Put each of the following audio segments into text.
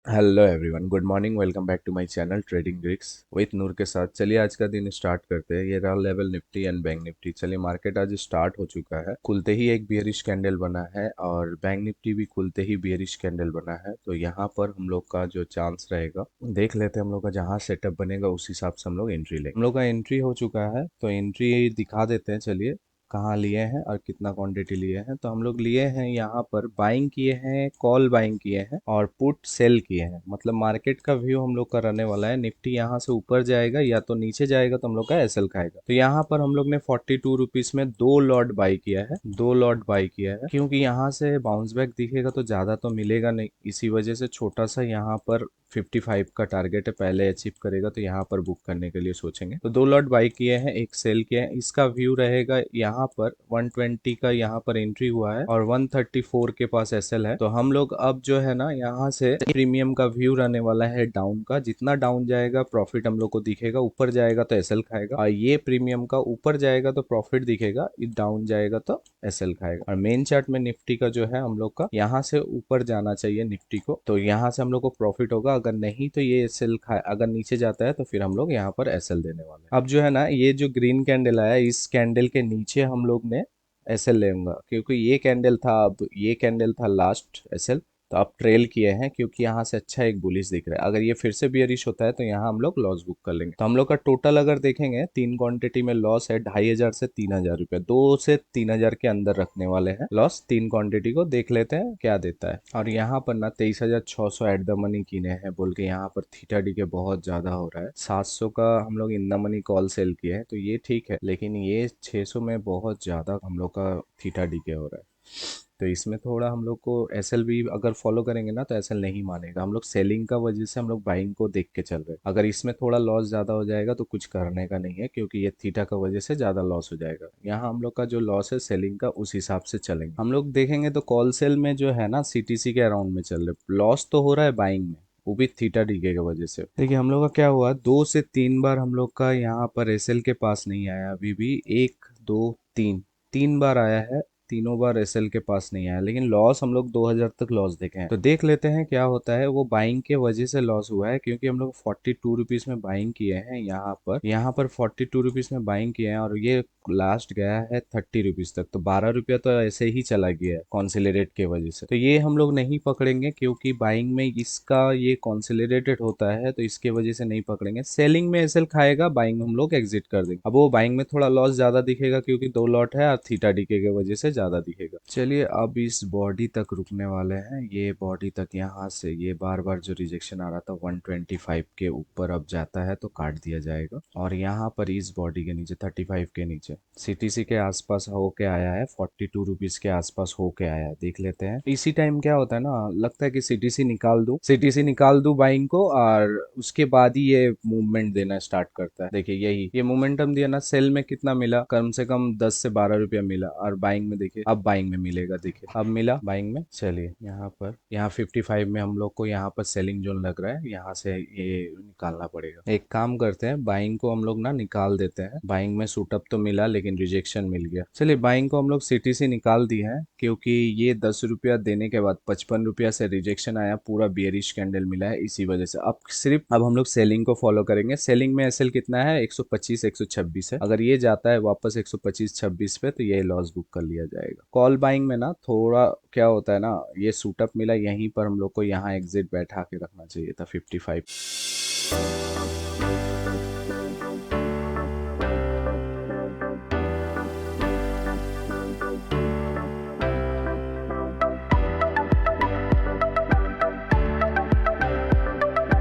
Hello everyone, good morning. Welcome back to my channel trading bricks with Noor के साथ। चलिए आज का दिन स्टार्ट करते हैं। ये रहा level Nifty and bank Nifty. चलिए मार्केट आज स्टार्ट हो चुका है। खुलते ही एक बियरिश कैंडल बना है और बैंक निफ्टी भी खुलते ही बियरिश कैंडल बना है। तो यहाँ पर हम लोग का जो चांस रहेगा देख लेते हैं। हम लोग का जहाँ सेटअप बनेगा उस हिसाब से हम लोग एंट्री लेंगे। हम लोग का एंट्री हो चुका है तो एंट्री दिखा देते हैं। चलिए कहाँ लिए हैं और कितना क्वांटिटी लिए हैं। तो हम लोग लिए हैं यहाँ पर बाइंग किए हैं, कॉल बाइंग किए हैं और पुट सेल किए हैं। मतलब मार्केट का व्यू हम लोग का रहने वाला है। निफ्टी यहाँ से ऊपर जाएगा या तो नीचे जाएगा तो हम लोग का एसएल खाएगा। तो यहाँ पर हम लोग ने 42 रुपीज में दो लॉट बाई किया है, दो लॉट बाई किया है क्योंकि यहाँ से बाउंस बैक दिखेगा तो ज्यादा तो मिलेगा नहीं। इसी वजह से छोटा सा यहाँ पर 55 का टारगेट है, पहले अचीव करेगा तो यहाँ पर बुक करने के लिए सोचेंगे। तो दो लॉट बाई किए हैं, एक सेल किया है। इसका व्यू रहेगा यहाँ पर 120 का यहाँ पर एंट्री हुआ है और 134 के पास एसएल है। तो हम लोग अब जो है ना यहाँ से प्रीमियम का व्यू रहने वाला है डाउन का। जितना डाउन जाएगा प्रॉफिट हम लोग को दिखेगा, ऊपर जाएगा तो एसएल खाएगा। और ये प्रीमियम का ऊपर जाएगा तो प्रॉफिट दिखेगा, डाउन जाएगा तो एसएल खाएगा। और मेन चार्ट में निफ्टी का जो है हम लोग का यहाँ से ऊपर जाना चाहिए निफ्टी को, तो यहाँ से हम लोग को प्रॉफिट होगा। अगर नहीं तो ये एसएल खाए, अगर नीचे जाता है तो फिर हम लोग यहाँ पर एसएल देने वाले हैं। अब जो है ना ये जो ग्रीन कैंडल आया, इस कैंडल के नीचे हम लोग ने एसएल लेंगे क्योंकि ये कैंडल था, अब ये कैंडल था लास्ट एसएल। तो अब ट्रेल किए हैं क्योंकि यहाँ से अच्छा एक बुलिश दिख रहा है। अगर ये फिर से बियरिश होता है तो यहाँ हम लोग लॉस बुक कर लेंगे। तो हम लोग का टोटल अगर देखेंगे तीन क्वांटिटी में लॉस है 2500 से 3000 रुपये। 2 से 3000 के अंदर रखने वाले हैं लॉस। तीन क्वांटिटी को देख लेते हैं क्या देता है। और यहाँ पर ना 23,600 एट द मनी किने हैं बोल के यहाँ पर थीटा डी के बहुत ज्यादा हो रहा है। 700 का हम लोग in the money call sell किए हैं तो ये ठीक है, लेकिन ये 600 में बहुत ज्यादा हम लोग का थीटा डी के हो रहा है। तो इसमें थोड़ा हम लोग को एसएल भी अगर फॉलो करेंगे ना तो एसएल नहीं मानेगा। हम लोग सेलिंग का वजह से हम लोग बाइंग को देख के चल रहे हैं। अगर इसमें थोड़ा लॉस ज्यादा हो जाएगा तो कुछ करने का नहीं है क्योंकि ये थीटा का वजह से ज्यादा लॉस हो जाएगा। यहाँ हम लोग का जो लॉस है सेलिंग का उस हिसाब से चलेंगे। हम लोग देखेंगे तो कॉल सेल में जो है ना सीटीसी के अराउंड में चल रहे, लॉस तो हो रहा है बाइंग में, वो भी थीटा डीके की वजह से। देखिए हम लोग का क्या हुआ, 2 से 3 बार हम लोग का यहाँ पर एसएल के पास नहीं आया। अभी भी 1 2 3 तीन बार आया है, तीनों बार एसएल के पास नहीं आया। लेकिन लॉस हम लोग 2000 तक लॉस देखे हैं। तो देख लेते हैं क्या होता है। वो बाइंग के वजह से लॉस हुआ है क्योंकि हम लोग 42 रुपीज में बाइंग किए हैं। यहाँ पर 42 रुपीज में बाइंग किए हैं और ये लास्ट गया है 30 रुपीज तक। तो 12 रुपया तो ऐसे ही चला गया है कॉन्सिलरेट के वजह से। तो ये हम लोग नहीं पकड़ेंगे क्योंकि बाइंग में इसका ये कॉन्सिलरेटेड होता है तो इसके वजह से नहीं पकड़ेंगे। सेलिंग में एसएल खाएगा, बाइंग हम लोग एग्जिट कर देंगे। अब वो बाइंग में थोड़ा लॉस ज्यादा दिखेगा क्योंकि दो लॉट है और थीटा डीके के वजह से ज्यादा दिखेगा। चलिए अब इस बॉडी तक रुकने वाले हैं। ये बॉडी तक यहाँ से ये बार बार जो रिजेक्शन आ रहा था 125 के ऊपर अब जाता है तो काट दिया जाएगा। और यहाँ पर इस बॉडी के नीचे 35 के नीचे सीटीसी के आसपास होके आया है, 42 रुपीज के आसपास होके आया है। देख लेते हैं इसी टाइम क्या होता है ना, लगता है कि सीटीसी निकाल दूं बाइंग को और उसके बाद ही ये मूवमेंट देना स्टार्ट करता है। देखिए यही ये मोमेंटम दिया ना, सेल में कितना मिला, कम से कम 10 से 12 रुपया मिला। और बाइंग में देखिए अब बाइंग में मिलेगा, देखिए अब मिला बाइंग में। चलिए यहाँ 55 में हम लोग को यहाँ पर सेलिंग जोन लग रहा है, यहाँ से ये निकालना पड़ेगा। एक काम करते हैं, बाइंग को हम लोग ना निकाल देते हैं। बाइंग में सूटअप तो मिला लेकिन रिजेक्शन मिल गया। चलिए बाइंग को हम लोग सीटीसी निकाल दी है क्योंकि ये 10 रुपया देने के बाद 55 रुपया से रिजेक्शन आया, पूरा बियरिश कैंडल मिला है इसी वजह से। अब हम लोग सेलिंग को फॉलो करेंगे। सेलिंग में एसएल कितना है, 125 126 है। अगर ये जाता है वापस 125 26 पे तो ये लॉस बुक कर लिया जाएगा। कॉल बाइंग में ना थोड़ा क्या होता है ना, ये सूटअप मिला यहीं पर हम लोग को, यहाँ एग्जिट बैठा के रखना चाहिए था 55।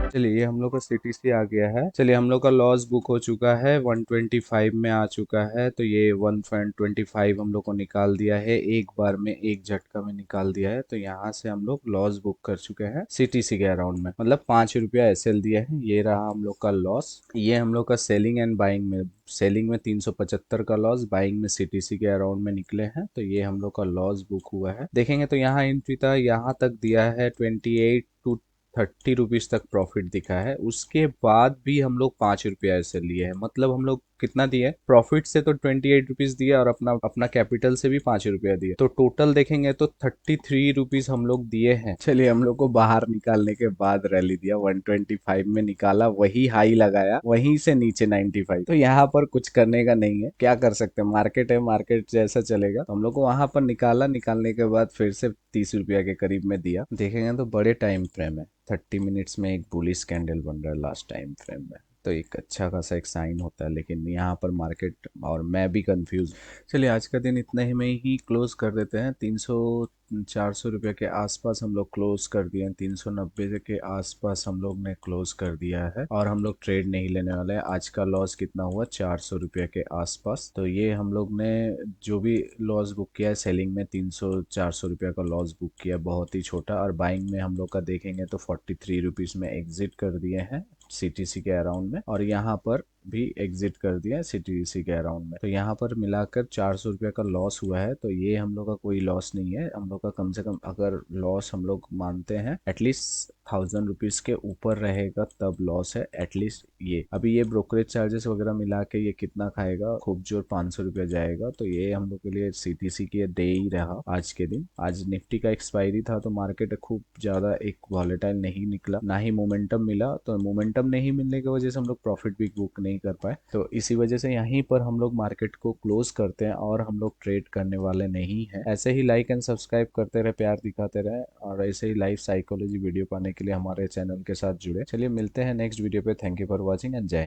चलिए ये हम लोग का सीटीसी आ गया है। चलिए हम लोग का लॉस बुक हो चुका है, 125 में आ चुका है। तो ये 125 हम लोग को निकाल दिया है, एक बार में एक झटका में निकाल दिया है। तो यहाँ से हम लोग लॉस बुक कर चुके हैं सीटीसी के अराउंड में, मतलब 5 रुपया एसएल दिया है। ये रहा हम लोग का लॉस। ये हम लोग का सेलिंग एंड बाइंग में, सेलिंग में 375 का लॉस, बाइंग में सीटीसी के अराउंड में निकले हैं। तो ये हम लोग का लॉस बुक हुआ है। देखेंगे तो यहाँ एंट्री था, यहाँ तक दिया है 28 to 30 रुपीज तक प्रॉफिट दिखा है। उसके बाद भी हम लोग 5 रुपया ऐसे लिए हैं, मतलब हम लोग कितना दिए, प्रॉफिट से तो 28 रुपीज दिए और अपना अपना कैपिटल से भी 5 रुपया दिए, तो टोटल देखेंगे तो 33 रुपीज हम लोग दिए हैं। चलिए हम लोग को बाहर निकालने के बाद रैली दिया, 125 में निकाला, वही हाई लगाया, वहीं से नीचे 95। तो यहाँ पर कुछ करने का नहीं है, क्या कर सकते हैं, मार्केट है, मार्केट जैसा चलेगा। तो हम लोग को वहां पर निकाला, निकालने के बाद फिर से 30 रुपया के करीब में दिया। देखेंगे तो बड़े टाइम फ्रेम है, 30 मिनट्स में एक बुलिश कैंडल बन रहा है लास्ट टाइम फ्रेम में, तो एक अच्छा खासा एक साइन होता है। लेकिन यहाँ पर मार्केट और मैं भी कंफ्यूज। चलिए आज का दिन इतना ही में ही क्लोज कर देते हैं। 300 400 रुपये के आसपास हम लोग क्लोज कर दिए हैं, 390 के आसपास हम लोग ने क्लोज कर दिया है, और हम लोग ट्रेड नहीं लेने वाले हैं। आज का लॉस कितना हुआ, 400 रुपये के आसपास। तो ये हम लोग ने जो भी लॉस बुक किया है सेलिंग में, 300 400 रुपये का लॉस बुक किया, बहुत ही छोटा। और बाइंग में हम लोग का देखेंगे तो 43 रुपीज़ में एग्जिट कर दिए हैं सीटीसी के अराउंड में, और यहाँ पर भी एग्जिट कर दिया सीटीसी के अराउंड में। तो यहाँ पर मिलाकर 400 रुपये का लॉस हुआ है। तो ये हम लोग का कोई लॉस नहीं है, हम लोग का कम से कम अगर लॉस हम लोग मानते हैं एटलीस्ट 1000 रुपीज़ के ऊपर रहेगा तब लॉस है एटलीस्ट। ये अभी ये ब्रोकरेज चार्जेस वगैरह मिला के ये कितना खाएगा, खूब जोर 500 रुपया जाएगा। तो ये हम लोग के लिए सीटीसी के दे ही रहा आज के दिन। आज निफ्टी का एक्सपायरी था तो मार्केट खूब ज़्यादा एक वॉलेटाइल नहीं निकला, ना ही मोमेंटम मिला। तो मोमेंटम नहीं मिलने की वजह से हम लोग प्रॉफिट भी बुक नहीं कर पाए। तो इसी वजह से यहीं पर हम लोग मार्केट को क्लोज करते हैं, और हम लोग ट्रेड करने वाले नहीं हैं। ऐसे ही लाइक एंड सब्सक्राइब करते रहे, प्यार दिखाते रहे, और ऐसे ही लाइफ साइकोलॉजी वीडियो पाने के लिए हमारे चैनल के साथ जुड़े। चलिए मिलते हैं नेक्स्ट वीडियो पे। Thank you for watching and जय।